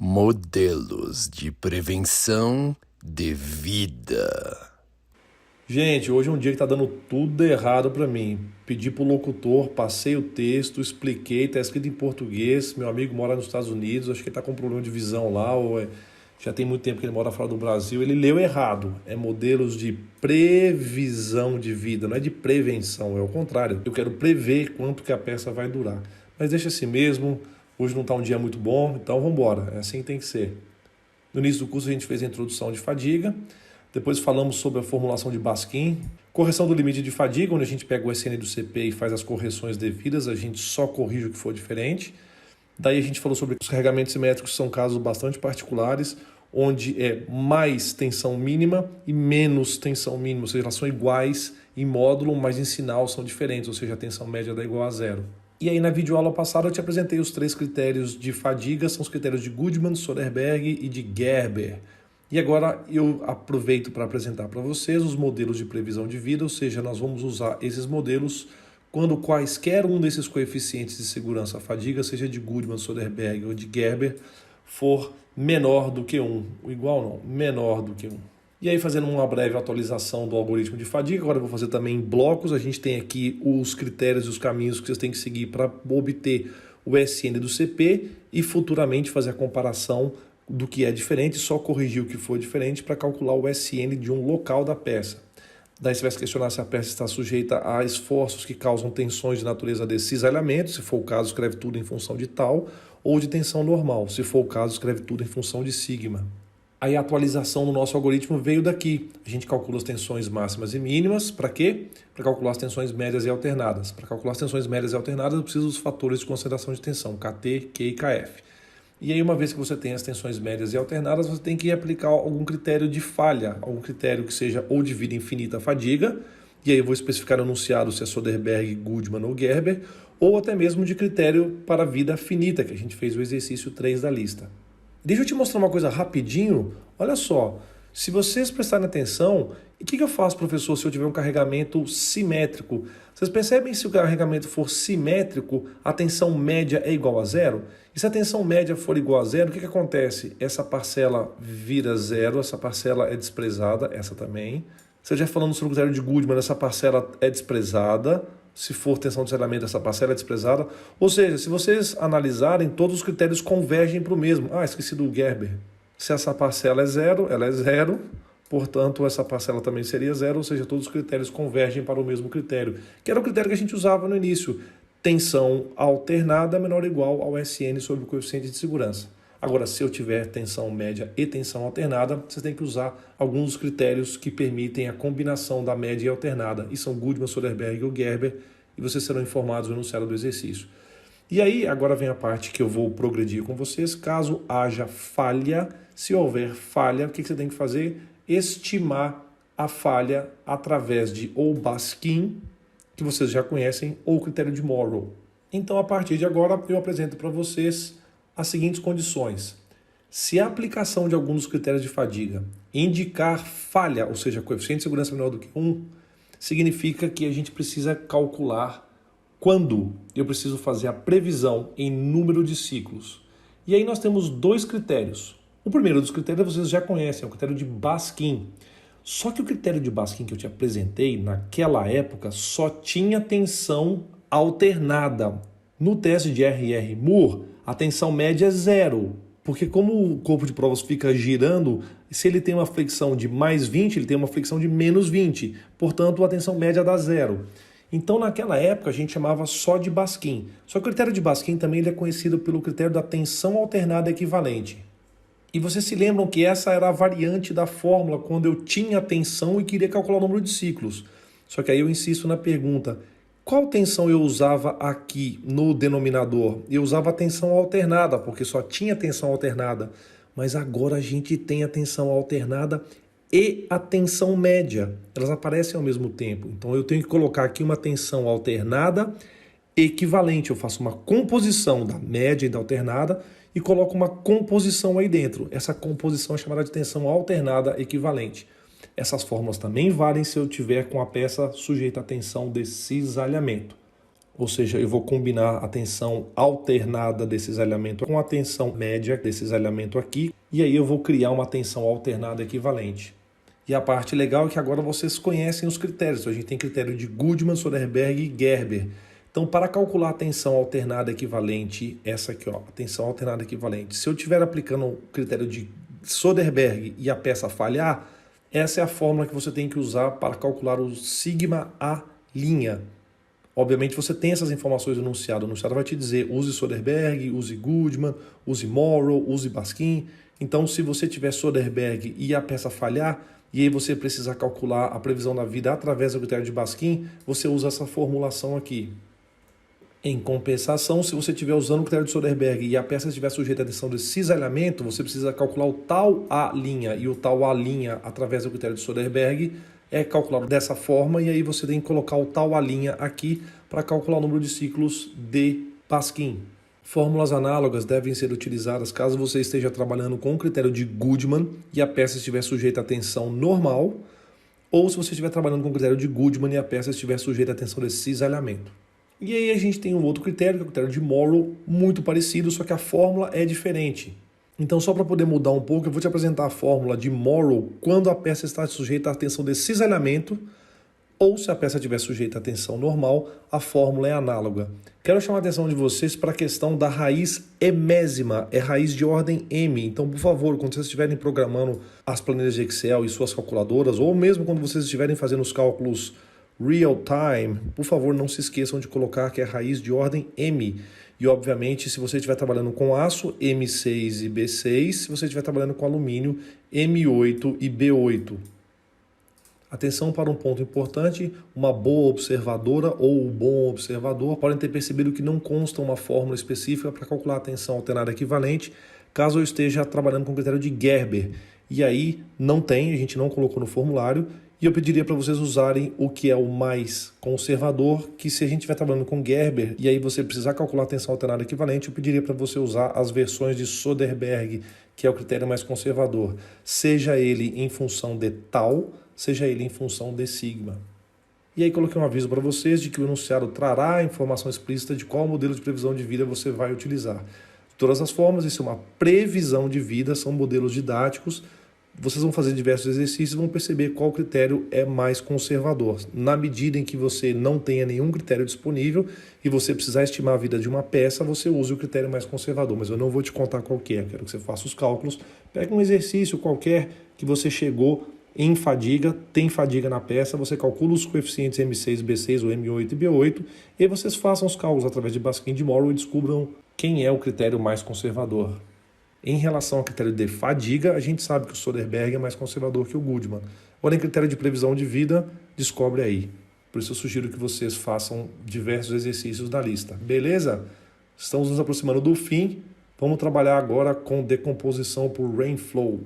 Modelos de prevenção de vida. Gente, hoje é um dia que tá dando tudo errado para mim. Pedi pro locutor, passei o texto, expliquei, tá escrito em português. Meu amigo mora nos Estados Unidos, acho que ele tá com problema de visão lá, já tem muito tempo que ele mora fora do Brasil. Ele leu errado. É modelos de previsão de vida, não é de prevenção, é o contrário. Eu quero prever quanto que a peça vai durar. Mas deixa assim mesmo, hoje não tá um dia muito bom, então vamos embora. É assim que tem que ser. No início do curso a gente fez a introdução de fadiga, depois falamos sobre a formulação de Baskin, correção do limite de fadiga, onde a gente pega o SN do CP e faz as correções devidas, a gente só corrige o que for diferente. Daí a gente falou sobre os carregamentos simétricos, que são casos bastante particulares, onde é mais tensão mínima e menos tensão mínima, ou seja, elas são iguais em módulo, mas em sinal são diferentes, ou seja, a tensão média dá igual a zero. E aí na videoaula passada eu te apresentei os 3 critérios de fadiga, são os critérios de Goodman, Soderberg e de Gerber. E agora eu aproveito para apresentar para vocês os modelos de previsão de vida, ou seja, nós vamos usar esses modelos quando quaisquer um desses coeficientes de segurança fadiga, seja de Goodman, Soderberg ou de Gerber, for menor do que 1. O igual não, menor do que 1. E aí, fazendo uma breve atualização do algoritmo de fadiga, agora eu vou fazer também em blocos. A gente tem aqui os critérios e os caminhos que vocês têm que seguir para obter o SN do CP e futuramente fazer a comparação do que é diferente, só corrigir o que for diferente para calcular o SN de um local da peça. Daí você vai se questionar se a peça está sujeita a esforços que causam tensões de natureza de cisalhamento, se for o caso, escreve tudo em função de tal, ou de tensão normal, se for o caso, escreve tudo em função de sigma. Aí a atualização do nosso algoritmo veio daqui. A gente calcula as tensões máximas e mínimas, para quê? Para calcular as tensões médias e alternadas. Para calcular as tensões médias e alternadas, eu preciso dos fatores de concentração de tensão, Kt, Q e Kf. E aí, uma vez que você tem as tensões médias e alternadas, você tem que aplicar algum critério de falha, algum critério que seja ou de vida infinita fadiga, e aí eu vou especificar no enunciado se é Soderberg, Goodman ou Gerber, ou até mesmo de critério para vida finita, que a gente fez o exercício 3 da lista. Deixa eu te mostrar uma coisa rapidinho. Olha só, se vocês prestarem atenção, o que eu faço, professor, se eu tiver um carregamento simétrico? Vocês percebem que se o carregamento for simétrico, a tensão média é igual a zero? E se a tensão média for igual a zero, o que acontece? Essa parcela vira zero, essa parcela é desprezada, essa também. Você já falando sobre o critério de Goodman, essa parcela é desprezada. Se for tensão de cisalhamento, essa parcela é desprezada. Ou seja, se vocês analisarem, todos os critérios convergem para o mesmo. Ah, esqueci do Gerber. Se essa parcela é zero, ela é zero. Portanto, essa parcela também seria zero, ou seja, todos os critérios convergem para o mesmo critério, que era o critério que a gente usava no início. Tensão alternada menor ou igual ao SN sobre o coeficiente de segurança. Agora, se eu tiver tensão média e tensão alternada, vocês têm que usar alguns dos critérios que permitem a combinação da média e alternada, e são Goodman, Soderberg ou Gerber, e vocês serão informados no enunciado do exercício. E aí, agora vem a parte que eu vou progredir com vocês. Caso haja falha, se houver falha, o que você tem que fazer? Estimar a falha através de ou Baskin, que vocês já conhecem, ou o critério de Morrow. Então, a partir de agora, eu apresento para vocês as seguintes condições. Se a aplicação de alguns dos critérios de fadiga indicar falha, ou seja, coeficiente de segurança menor do que 1, significa que a gente precisa calcular quando eu preciso fazer a previsão em número de ciclos. E aí nós temos 2 critérios. O primeiro dos critérios vocês já conhecem, é o critério de Baskin. Só que o critério de Baskin que eu te apresentei, naquela época, só tinha tensão alternada. No teste de R.R. Moore, a tensão média é zero, porque como o corpo de provas fica girando, se ele tem uma flexão de mais 20, ele tem uma flexão de menos 20, portanto a tensão média dá zero. Então naquela época a gente chamava só de Baskin. Só que o critério de Baskin também ele é conhecido pelo critério da tensão alternada equivalente. E vocês se lembram que essa era a variante da fórmula quando eu tinha tensão e queria calcular o número de ciclos. Só que aí eu insisto na pergunta, qual tensão eu usava aqui no denominador? Eu usava a tensão alternada, porque só tinha tensão alternada. Mas agora a gente tem a tensão alternada e a tensão média. Elas aparecem ao mesmo tempo. Então eu tenho que colocar aqui uma tensão alternada equivalente. Eu faço uma composição da média e da alternada e coloco uma composição aí dentro. Essa composição é chamada de tensão alternada equivalente. Essas fórmulas também valem se eu tiver com a peça sujeita a tensão de cisalhamento. Ou seja, eu vou combinar a tensão alternada desse cisalhamento com a tensão média desse cisalhamento aqui, e aí eu vou criar uma tensão alternada equivalente. E a parte legal é que agora vocês conhecem os critérios. Então, a gente tem critério de Goodman, Soderberg e Gerber. Então, para calcular a tensão alternada equivalente, essa aqui, ó, a tensão alternada equivalente, se eu estiver aplicando o critério de Soderberg e a peça falhar, essa é a fórmula que você tem que usar para calcular o sigma A'. Obviamente você tem essas informações no enunciado. O enunciado vai te dizer use Soderberg, use Goodman, use Morrow, use Baskin. Então, se você tiver Soderberg e a peça falhar, e aí você precisar calcular a previsão da vida através do critério de Baskin, você usa essa formulação aqui. Em compensação, se você estiver usando o critério de Soderberg e a peça estiver sujeita à tensão de cisalhamento, você precisa calcular o tal A', e o tal A' através do critério de Soderberg é calculado dessa forma, e aí você tem que colocar o tal A' aqui para calcular o número de ciclos de Baskin. Fórmulas análogas devem ser utilizadas caso você esteja trabalhando com o critério de Goodman e a peça estiver sujeita à tensão normal, ou se você estiver trabalhando com o critério de Goodman e a peça estiver sujeita à tensão de cisalhamento. E aí a gente tem um outro critério, que é o critério de Morrow, muito parecido, só que a fórmula é diferente. Então, só para poder mudar um pouco, eu vou te apresentar a fórmula de Morrow quando a peça está sujeita à tensão de cisalhamento, ou se a peça estiver sujeita à tensão normal, a fórmula é análoga. Quero chamar a atenção de vocês para a questão da raiz emésima, é raiz de ordem M. Então, por favor, quando vocês estiverem programando as planilhas de Excel e suas calculadoras, ou mesmo quando vocês estiverem fazendo os cálculos real time, por favor, não se esqueçam de colocar que é raiz de ordem M. E, obviamente, se você estiver trabalhando com aço, M6 e B6, se você estiver trabalhando com alumínio, M8 e B8. Atenção para um ponto importante, uma boa observadora ou um bom observador podem ter percebido que não consta uma fórmula específica para calcular a tensão alternada equivalente, caso eu esteja trabalhando com o critério de Gerber. E aí não tem, a gente não colocou no formulário, e eu pediria para vocês usarem o que é o mais conservador, que se a gente estiver trabalhando com Gerber, e aí você precisar calcular a tensão alternada equivalente, eu pediria para você usar as versões de Soderberg, que é o critério mais conservador, seja ele em função de tal, seja ele em função de sigma. E aí coloquei um aviso para vocês de que o enunciado trará a informação explícita de qual modelo de previsão de vida você vai utilizar. De todas as formas, isso é uma previsão de vida, são modelos didáticos. Vocês vão fazer diversos exercícios e vão perceber qual critério é mais conservador. Na medida em que você não tenha nenhum critério disponível e você precisar estimar a vida de uma peça, você use o critério mais conservador. Mas eu não vou te contar qual que é, quero que você faça os cálculos. Pega um exercício qualquer que você chegou em fadiga, tem fadiga na peça, você calcula os coeficientes M6, B6 ou M8 e B8 e vocês façam os cálculos através de Baskin e de Morrow e descubram quem é o critério mais conservador. Em relação ao critério de fadiga, a gente sabe que o Soderberg é mais conservador que o Goodman. Agora, em critério de previsão de vida, descobre aí. Por isso eu sugiro que vocês façam diversos exercícios da lista. Beleza? Estamos nos aproximando do fim. Vamos trabalhar agora com decomposição por rainflow.